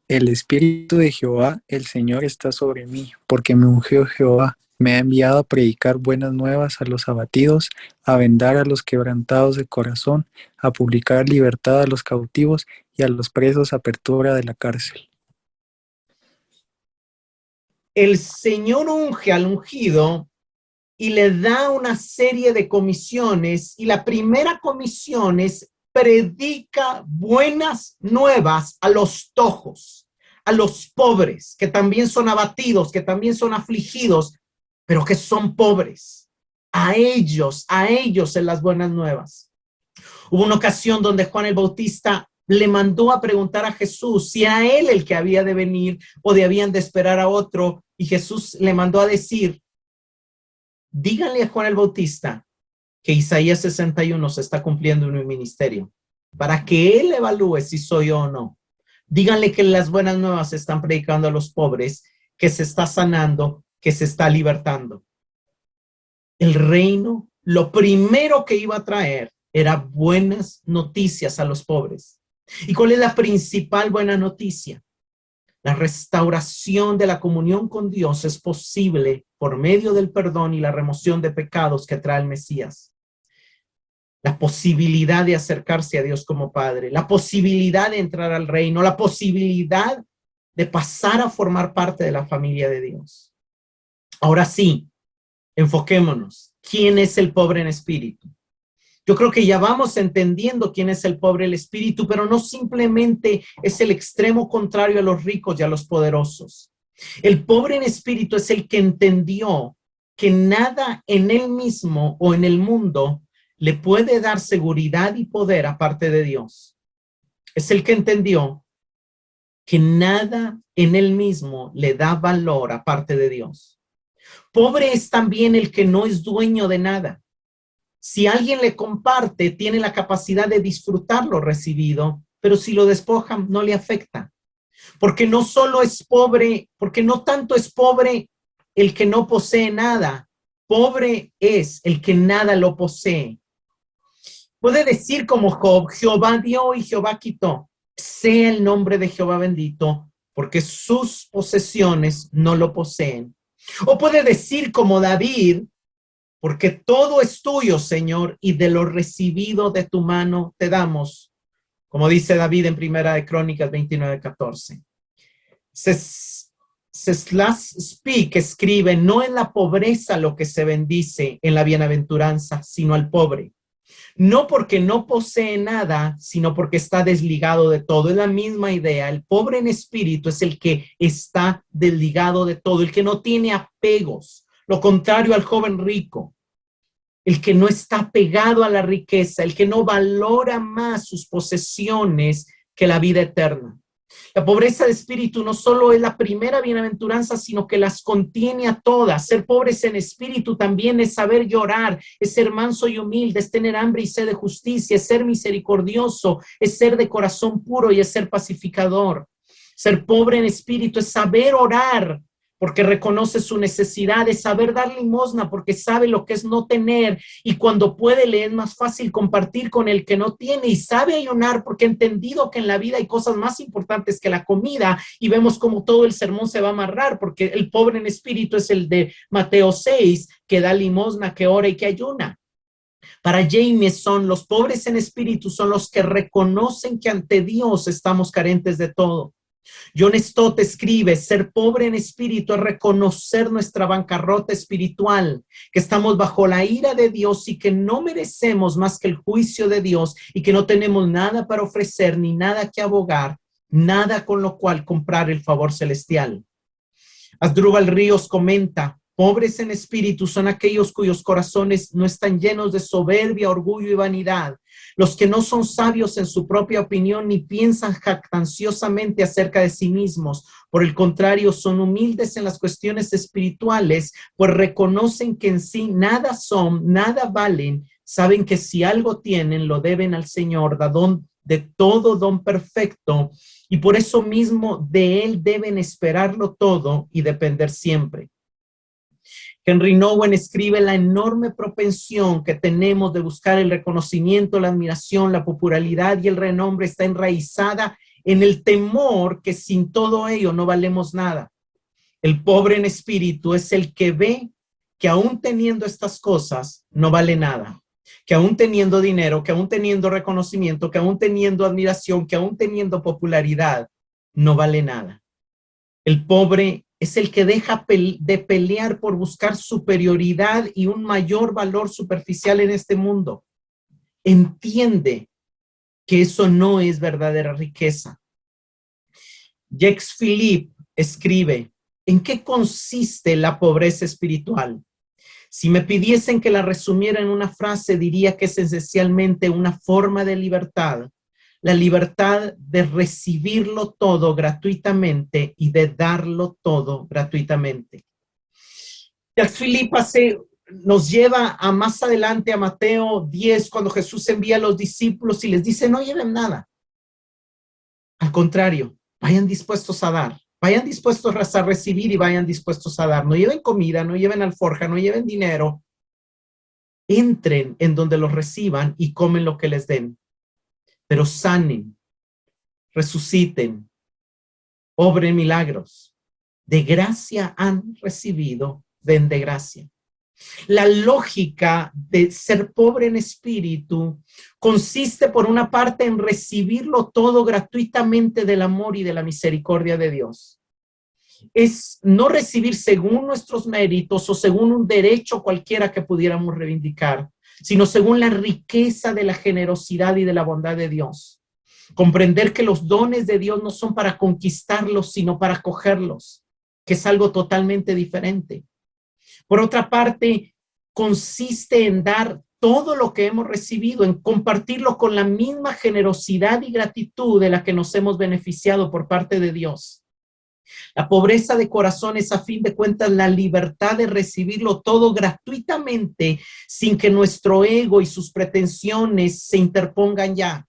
El Espíritu de Jehová, el Señor, está sobre mí, porque me ungió Jehová. Me ha enviado a predicar buenas nuevas a los abatidos, a vendar a los quebrantados de corazón, a publicar libertad a los cautivos y a los presos apertura de la cárcel. El Señor unge al ungido y le da una serie de comisiones, y la primera comisión es: predica buenas nuevas a los tojos, a los pobres, que también son abatidos, que también son afligidos, pero que son pobres. A ellos en las buenas nuevas. Hubo una ocasión donde Juan el Bautista le mandó a preguntar a Jesús si era él el que había de venir o debían de esperar a otro, y Jesús le mandó a decir: díganle a Juan el Bautista que Isaías 61 se está cumpliendo en mi ministerio, para que él evalúe si soy yo o no. Díganle que las buenas nuevas se están predicando a los pobres, que se está sanando, que se está libertando. El reino, lo primero que iba a traer era buenas noticias a los pobres. ¿Y cuál es la principal buena noticia? La restauración de la comunión con Dios es posible por medio del perdón y la remoción de pecados que trae el Mesías. La posibilidad de acercarse a Dios como Padre, la posibilidad de entrar al reino, la posibilidad de pasar a formar parte de la familia de Dios. Ahora sí, enfoquémonos. ¿Quién es el pobre en espíritu? Yo creo que ya vamos entendiendo quién es el pobre en espíritu, pero no simplemente es el extremo contrario a los ricos y a los poderosos. El pobre en espíritu es el que entendió que nada en él mismo o en el mundo le puede dar seguridad y poder aparte de Dios. Es el que entendió que nada en él mismo le da valor aparte de Dios. Pobre es también el que no es dueño de nada. Si alguien le comparte, tiene la capacidad de disfrutar lo recibido, pero si lo despojan, no le afecta. Porque no solo es pobre, porque no tanto es pobre el que no posee nada, pobre es el que nada lo posee. Puede decir como Job: Jehová dio y Jehová quitó. Sea el nombre de Jehová bendito, porque sus posesiones no lo poseen. O puede decir como David: porque todo es tuyo, Señor, y de lo recibido de tu mano te damos. Como dice David en Primera de Crónicas 29:14. Seslas Speak escribe: no es la pobreza lo que se bendice en la bienaventuranza, sino al pobre. No porque no posee nada, sino porque está desligado de todo. Es la misma idea. El pobre en espíritu es el que está desligado de todo, el que no tiene apegos. Lo contrario al joven rico, el que no está pegado a la riqueza, el que no valora más sus posesiones que la vida eterna. La pobreza de espíritu no solo es la primera bienaventuranza, sino que las contiene a todas. Ser pobres en espíritu también es saber llorar, es ser manso y humilde, es tener hambre y sed de justicia, es ser misericordioso, es ser de corazón puro y es ser pacificador. Ser pobre en espíritu es saber orar, porque reconoce su necesidad, de saber dar limosna, porque sabe lo que es no tener, y cuando puede le es más fácil compartir con el que no tiene, y sabe ayunar porque ha entendido que en la vida hay cosas más importantes que la comida, y vemos como todo el sermón se va a amarrar, porque el pobre en espíritu es el de Mateo 6, que da limosna, que ora y que ayuna. Para Jameson, los pobres en espíritu son los que reconocen que ante Dios estamos carentes de todo. John Stott escribe: ser pobre en espíritu es reconocer nuestra bancarrota espiritual, que estamos bajo la ira de Dios y que no merecemos más que el juicio de Dios y que no tenemos nada para ofrecer ni nada que abogar, nada con lo cual comprar el favor celestial. Asdrúbal Ríos comenta: Pobres en espíritu son aquellos cuyos corazones no están llenos de soberbia, orgullo y vanidad, los que no son sabios en su propia opinión ni piensan jactanciosamente acerca de sí mismos. Por el contrario, son humildes en las cuestiones espirituales, pues reconocen que en sí nada son, nada valen, saben que si algo tienen, lo deben al Señor, dadón de todo don perfecto, y por eso mismo de Él deben esperarlo todo y depender siempre. Henry Nouwen escribe: la enorme propensión que tenemos de buscar el reconocimiento, la admiración, la popularidad y el renombre está enraizada en el temor que sin todo ello no valemos nada. El pobre en espíritu es el que ve que aún teniendo estas cosas no vale nada, que aún teniendo dinero, que aún teniendo reconocimiento, que aún teniendo admiración, que aún teniendo popularidad, no vale nada. El pobre es el que deja de pelear por buscar superioridad y un mayor valor superficial en este mundo. Entiende que eso no es verdadera riqueza. Jacques Philippe escribe: ¿en qué consiste la pobreza espiritual? Si me pidiesen que la resumiera en una frase, diría que es esencialmente una forma de libertad. La libertad de recibirlo todo gratuitamente y de darlo todo gratuitamente. Jacques Philippe nos lleva a más adelante a Mateo 10, cuando Jesús envía a los discípulos y les dice: no lleven nada. Al contrario, vayan dispuestos a dar, vayan dispuestos a recibir y vayan dispuestos a dar. No lleven comida, no lleven alforja, no lleven dinero. Entren en donde los reciban y comen lo que les den. Pero sanen, resuciten, obren milagros. De gracia han recibido, den de gracia. La lógica de ser pobre en espíritu consiste, por una parte, en recibirlo todo gratuitamente del amor y de la misericordia de Dios. Es no recibir según nuestros méritos o según un derecho cualquiera que pudiéramos reivindicar, sino según la riqueza de la generosidad y de la bondad de Dios. Comprender que los dones de Dios no son para conquistarlos, sino para cogerlos, que es algo totalmente diferente. Por otra parte, consiste en dar todo lo que hemos recibido, en compartirlo con la misma generosidad y gratitud de la que nos hemos beneficiado por parte de Dios. La pobreza de corazón es, a fin de cuentas, la libertad de recibirlo todo gratuitamente, sin que nuestro ego y sus pretensiones se interpongan ya.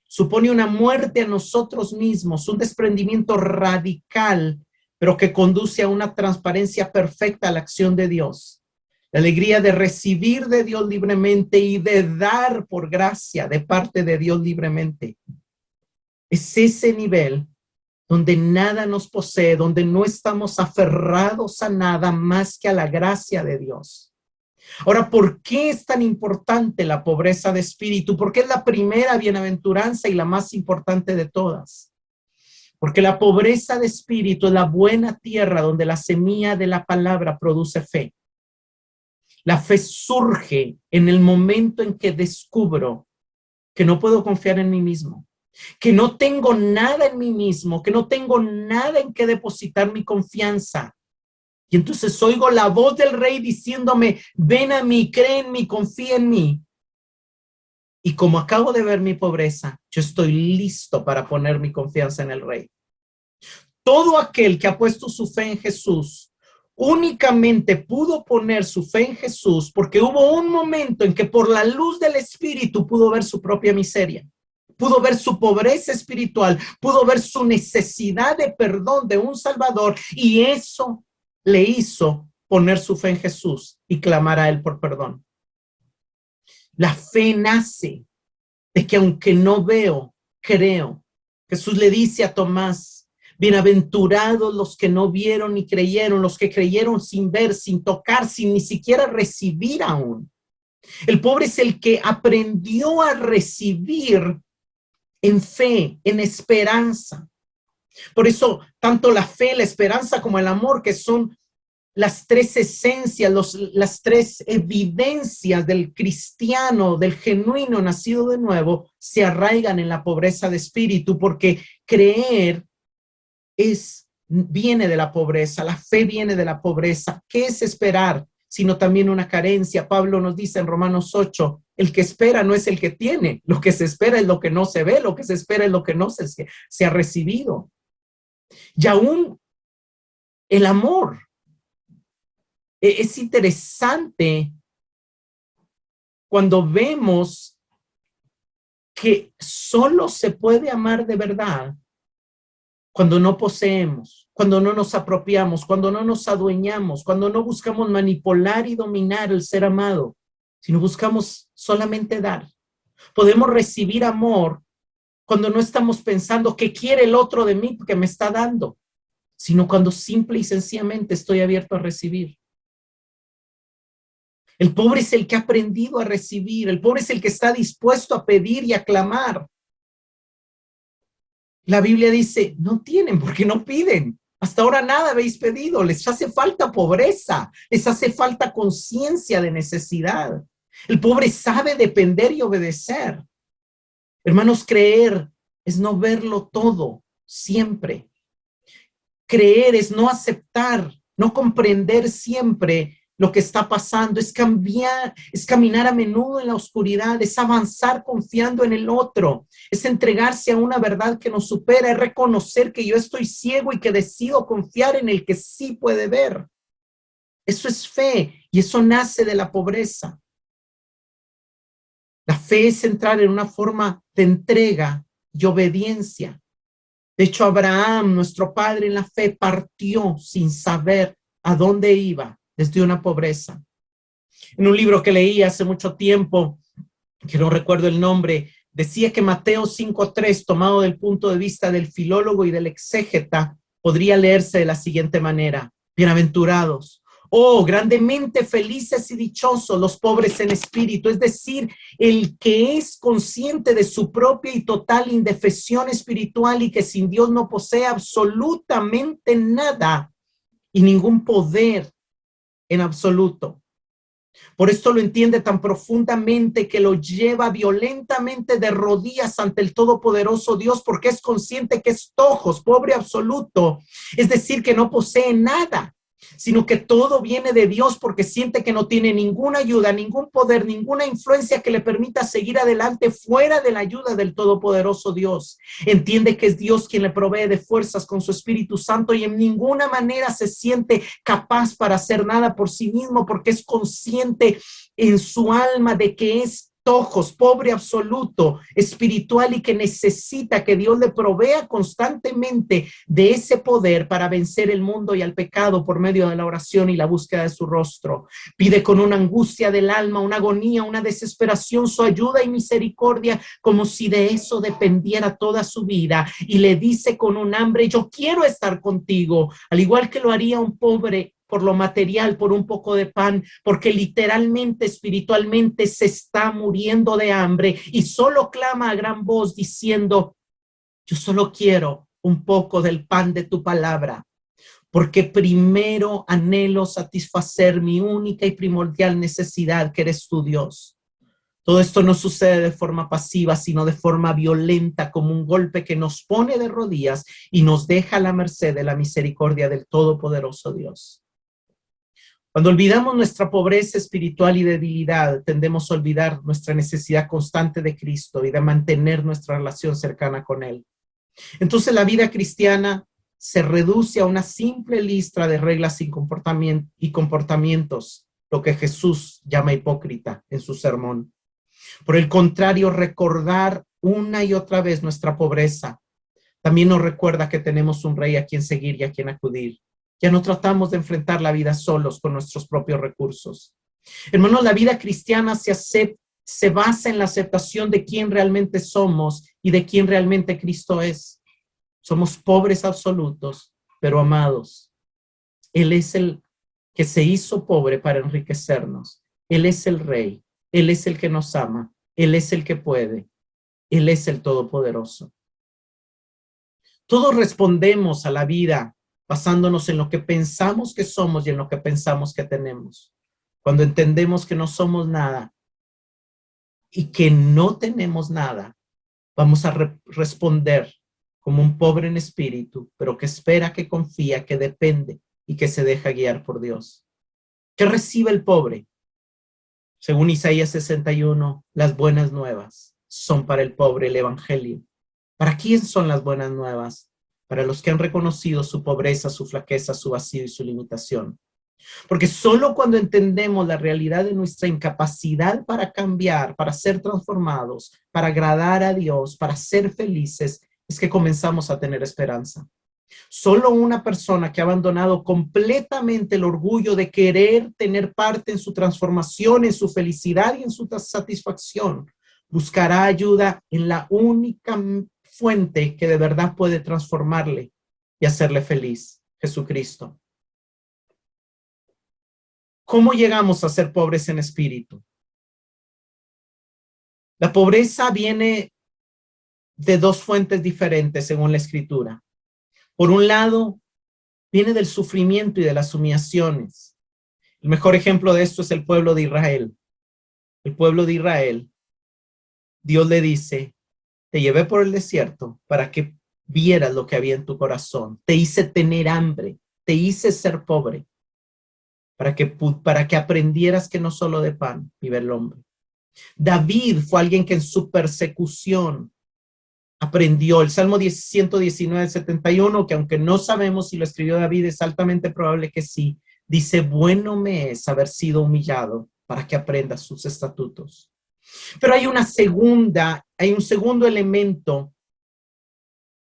Supone una muerte a nosotros mismos, un desprendimiento radical, pero que conduce a una transparencia perfecta a la acción de Dios. La alegría de recibir de Dios libremente y de dar por gracia de parte de Dios libremente. Es ese nivel donde nada nos posee, donde no estamos aferrados a nada más que a la gracia de Dios. Ahora, ¿por qué es tan importante la pobreza de espíritu? Porque es la primera bienaventuranza y la más importante de todas. Porque la pobreza de espíritu es la buena tierra donde la semilla de la palabra produce fe. La fe surge en el momento en que descubro que no puedo confiar en mí mismo, que no tengo nada en mí mismo, que no tengo nada en que depositar mi confianza. Y entonces oigo la voz del Rey diciéndome: ven a mí, cree en mí, confía en mí. Y como acabo de ver mi pobreza, yo estoy listo para poner mi confianza en el Rey. Todo aquel que ha puesto su fe en Jesús únicamente pudo poner su fe en Jesús porque hubo un momento en que, por la luz del Espíritu, pudo ver su propia miseria. Pudo ver su pobreza espiritual, pudo ver su necesidad de perdón de un Salvador, y eso le hizo poner su fe en Jesús y clamar a Él por perdón. La fe nace de que aunque no veo, creo. Jesús le dice a Tomás: bienaventurados los que no vieron ni creyeron, los que creyeron sin ver, sin tocar, sin ni siquiera recibir aún. El pobre es el que aprendió a recibir en fe, en esperanza. Por eso, tanto la fe, la esperanza como el amor, que son las tres esencias, las tres evidencias del cristiano, del genuino nacido de nuevo, se arraigan en la pobreza de espíritu, porque creer es viene de la pobreza, la fe viene de la pobreza. ¿Qué es esperar? Sino también una carencia. Pablo nos dice en Romanos 8, el que espera no es el que tiene, lo que se espera es lo que no se ve, lo que se espera es lo que no se ha recibido. Y aún el amor. Es interesante cuando vemos que solo se puede amar de verdad cuando no poseemos, cuando no nos apropiamos, cuando no nos adueñamos, cuando no buscamos manipular y dominar el ser amado, sino buscamos solamente dar. Podemos recibir amor cuando no estamos pensando qué quiere el otro de mí porque me está dando, sino cuando simple y sencillamente estoy abierto a recibir. El pobre es el que ha aprendido a recibir, el pobre es el que está dispuesto a pedir y a clamar. La Biblia dice, no tienen porque no piden. Hasta ahora nada habéis pedido, les hace falta pobreza, les hace falta conciencia de necesidad. El pobre sabe depender y obedecer. Hermanos, creer es no verlo todo, siempre. Creer es no aceptar, no comprender siempre lo que está pasando, es cambiar, es caminar a menudo en la oscuridad, es avanzar confiando en el otro, es entregarse a una verdad que nos supera, es reconocer que yo estoy ciego y que decido confiar en el que sí puede ver. Eso es fe y eso nace de la pobreza. La fe es entrar en una forma de entrega y obediencia. De hecho, Abraham, nuestro padre en la fe, partió sin saber a dónde iba desde una pobreza. En un libro que leí hace mucho tiempo, que no recuerdo el nombre, decía que Mateo 5:3, tomado del punto de vista del filólogo y del exégeta, podría leerse de la siguiente manera: bienaventurados, oh, grandemente felices y dichosos los pobres en espíritu, es decir, el que es consciente de su propia y total indefensión espiritual y que sin Dios no posee absolutamente nada y ningún poder en absoluto. Por esto lo entiende tan profundamente que lo lleva violentamente de rodillas ante el todopoderoso Dios, porque es consciente que es tojos, pobre absoluto, es decir, que no posee nada, sino que todo viene de Dios, porque siente que no tiene ninguna ayuda, ningún poder, ninguna influencia que le permita seguir adelante fuera de la ayuda del todopoderoso Dios. Entiende que es Dios quien le provee de fuerzas con su Espíritu Santo y en ninguna manera se siente capaz para hacer nada por sí mismo, porque es consciente en su alma de que es tojos, pobre absoluto, espiritual, y que necesita que Dios le provea constantemente de ese poder para vencer el mundo y al pecado por medio de la oración y la búsqueda de su rostro. Pide con una angustia del alma, una agonía, una desesperación su ayuda y misericordia, como si de eso dependiera toda su vida, y le dice con un hambre: yo quiero estar contigo, al igual que lo haría un pobre por lo material, por un poco de pan, porque literalmente, espiritualmente se está muriendo de hambre y solo clama a gran voz diciendo: yo solo quiero un poco del pan de tu palabra, porque primero anhelo satisfacer mi única y primordial necesidad, que eres tu Dios. Todo esto no sucede de forma pasiva, sino de forma violenta, como un golpe que nos pone de rodillas y nos deja a la merced de la misericordia del todopoderoso Dios. Cuando olvidamos nuestra pobreza espiritual y debilidad, tendemos a olvidar nuestra necesidad constante de Cristo y de mantener nuestra relación cercana con Él. Entonces la vida cristiana se reduce a una simple lista de reglas y comportamientos, lo que Jesús llama hipócrita en su sermón. Por el contrario, recordar una y otra vez nuestra pobreza también nos recuerda que tenemos un rey a quien seguir y a quien acudir. Ya no tratamos de enfrentar la vida solos con nuestros propios recursos. Hermanos, la vida cristiana se basa en la aceptación de quién realmente somos y de quién realmente Cristo es. Somos pobres absolutos, pero amados. Él es el que se hizo pobre para enriquecernos. Él es el Rey. Él es el que nos ama. Él es el que puede. Él es el Todopoderoso. Todos respondemos a la vida basándonos en lo que pensamos que somos y en lo que pensamos que tenemos. Cuando entendemos que no somos nada y que no tenemos nada, vamos a responder como un pobre en espíritu, pero que espera, que confía, que depende y que se deja guiar por Dios. ¿Qué recibe el pobre? Según Isaías 61, las buenas nuevas son para el pobre el evangelio. ¿Para quién son las buenas nuevas? Para los que han reconocido su pobreza, su flaqueza, su vacío y su limitación. Porque solo cuando entendemos la realidad de nuestra incapacidad para cambiar, para ser transformados, para agradar a Dios, para ser felices, es que comenzamos a tener esperanza. Solo una persona que ha abandonado completamente el orgullo de querer tener parte en su transformación, en su felicidad y en su satisfacción, buscará ayuda en la única fuente que de verdad puede transformarle y hacerle feliz, Jesucristo. ¿Cómo llegamos a ser pobres en espíritu? La pobreza viene de dos fuentes diferentes según la Escritura. Por un lado, viene del sufrimiento y de las humillaciones. El mejor ejemplo de esto es el pueblo de Israel. El pueblo de Israel, Dios le dice, te llevé por el desierto para que vieras lo que había en tu corazón. Te hice tener hambre, te hice ser pobre, para que aprendieras que no solo de pan vive el hombre. David fue alguien que en su persecución aprendió. El Salmo 119, 71, que aunque no sabemos si lo escribió David, es altamente probable que sí, dice, bueno me es haber sido humillado para que aprenda sus estatutos. Pero hay un segundo elemento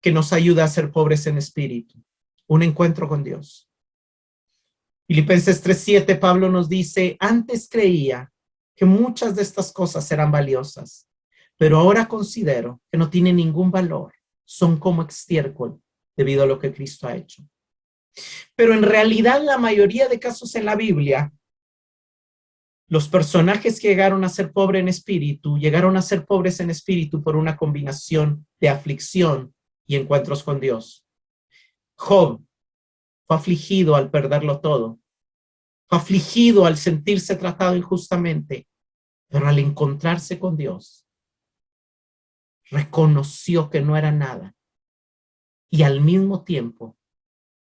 que nos ayuda a ser pobres en espíritu, un encuentro con Dios. Filipenses 3:7, Pablo nos dice, antes creía que muchas de estas cosas eran valiosas, pero ahora considero que no tienen ningún valor, son como estiércol debido a lo que Cristo ha hecho. Pero en realidad la mayoría de casos en la Biblia, los personajes que llegaron a ser pobres en espíritu, llegaron a ser pobres en espíritu por una combinación de aflicción y encuentros con Dios. Job fue afligido al perderlo todo. Fue afligido al sentirse tratado injustamente, pero al encontrarse con Dios, reconoció que no era nada y al mismo tiempo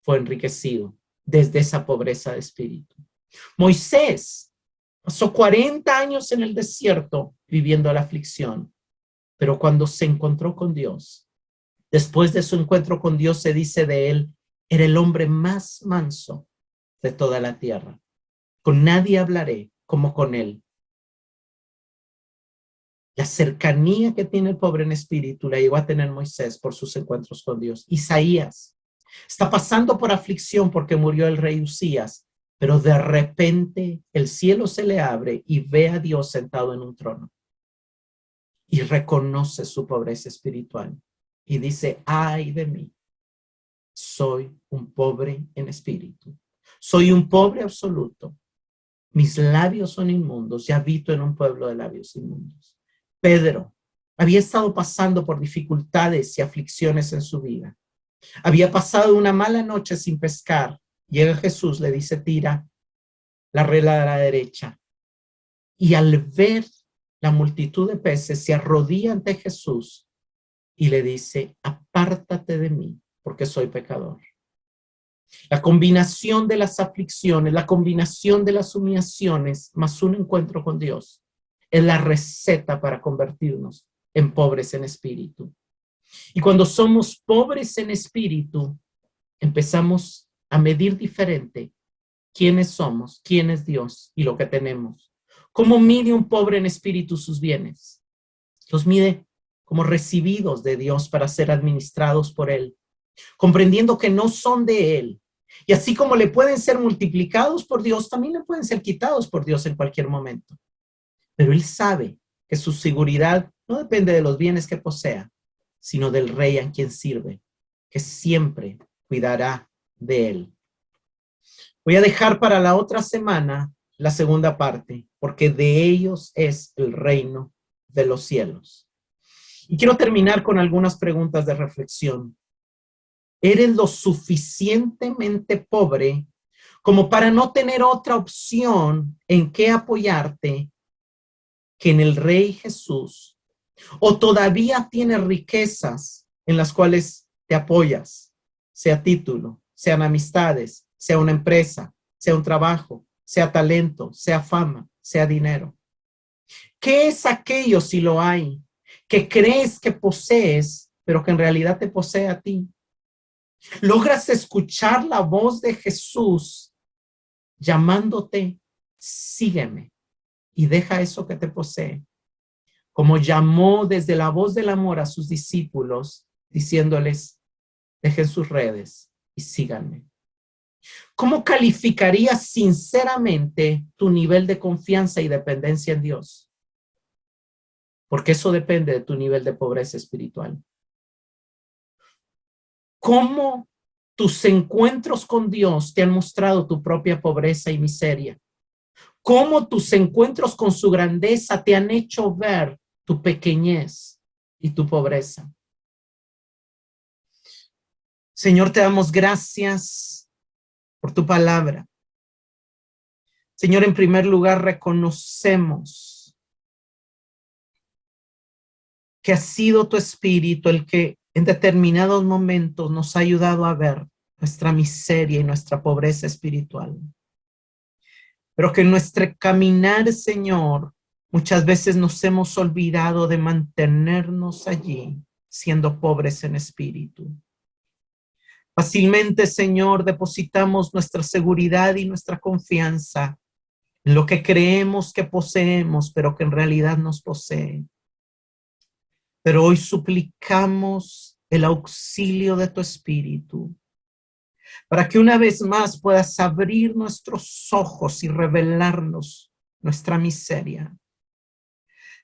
fue enriquecido desde esa pobreza de espíritu. Moisés pasó 40 años en el desierto viviendo la aflicción, pero cuando se encontró con Dios, después de su encuentro con Dios se dice de él, era el hombre más manso de toda la tierra. Con nadie hablaré como con él. La cercanía que tiene el pobre en espíritu la llegó a tener Moisés por sus encuentros con Dios. Isaías está pasando por aflicción porque murió el rey Usías, pero de repente el cielo se le abre y ve a Dios sentado en un trono y reconoce su pobreza espiritual y dice, ay de mí, soy un pobre en espíritu, soy un pobre absoluto, mis labios son inmundos y habito en un pueblo de labios inmundos. Pedro había estado pasando por dificultades y aflicciones en su vida. Había pasado una mala noche sin pescar. Llega Jesús, le dice, tira la red a la derecha. Y al ver la multitud de peces, se arrodilla ante Jesús y le dice, apártate de mí, porque soy pecador. La combinación de las aflicciones, la combinación de las humillaciones, más un encuentro con Dios, es la receta para convertirnos en pobres en espíritu. Y cuando somos pobres en espíritu, empezamos a medir diferente quiénes somos, quién es Dios y lo que tenemos. ¿Cómo mide un pobre en espíritu sus bienes? Los mide como recibidos de Dios para ser administrados por Él, comprendiendo que no son de Él. Y así como le pueden ser multiplicados por Dios, también le pueden ser quitados por Dios en cualquier momento. Pero Él sabe que su seguridad no depende de los bienes que posea, sino del Rey a quien sirve, que siempre cuidará de Él. Voy a dejar para la otra semana la segunda parte, porque de ellos es el reino de los cielos. Y quiero terminar con algunas preguntas de reflexión. ¿Eres lo suficientemente pobre como para no tener otra opción en qué apoyarte que en el Rey Jesús? ¿O todavía tienes riquezas en las cuales te apoyas, sea título, sean amistades, sea una empresa, sea un trabajo, sea talento, sea fama, sea dinero. ¿Qué es aquello, si lo hay, que crees que posees, pero que en realidad te posee a ti? ¿Logras escuchar la voz de Jesús llamándote, sígueme y deja eso que te posee? Como llamó desde la voz del amor a sus discípulos, diciéndoles, dejen sus redes y síganme. ¿Cómo calificarías sinceramente tu nivel de confianza y dependencia en Dios? Porque eso depende de tu nivel de pobreza espiritual. ¿Cómo tus encuentros con Dios te han mostrado tu propia pobreza y miseria? ¿Cómo tus encuentros con su grandeza te han hecho ver tu pequeñez y tu pobreza? Señor, te damos gracias por tu palabra. Señor, en primer lugar, reconocemos que ha sido tu Espíritu el que en determinados momentos nos ha ayudado a ver nuestra miseria y nuestra pobreza espiritual. Pero que en nuestro caminar, Señor, muchas veces nos hemos olvidado de mantenernos allí, siendo pobres en espíritu. Fácilmente, Señor, depositamos nuestra seguridad y nuestra confianza en lo que creemos que poseemos, pero que en realidad nos posee. Pero hoy suplicamos el auxilio de tu Espíritu para que una vez más puedas abrir nuestros ojos y revelarnos nuestra miseria,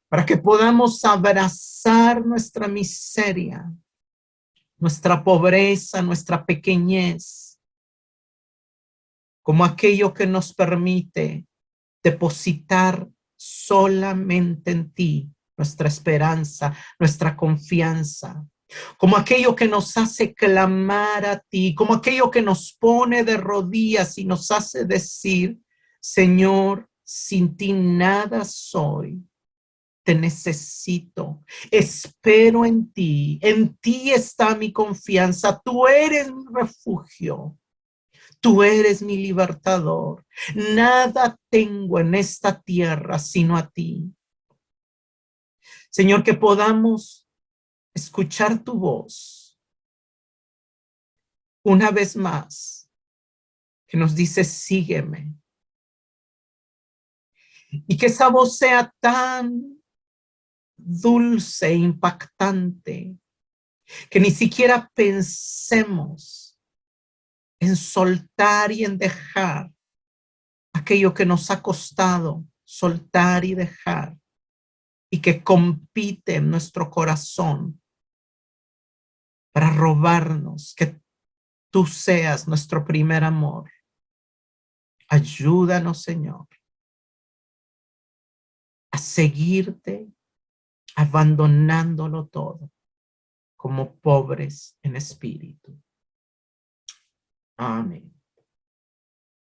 para que podamos abrazar nuestra miseria, nuestra pobreza, nuestra pequeñez, como aquello que nos permite depositar solamente en ti nuestra esperanza, nuestra confianza, como aquello que nos hace clamar a ti, como aquello que nos pone de rodillas y nos hace decir, Señor, sin ti nada soy, te necesito, espero en ti está mi confianza, tú eres mi refugio. Tú eres mi libertador. Nada tengo en esta tierra sino a ti. Señor, que podamos escuchar tu voz una vez más, que nos dice, sígueme. Y que esa voz sea tan dulce e impactante, que ni siquiera pensemos en soltar y en dejar aquello que nos ha costado soltar y dejar, y que compite en nuestro corazón para robarnos, que tú seas nuestro primer amor. Ayúdanos, Señor, a seguirte, abandonándolo todo, como pobres en espíritu. Amén.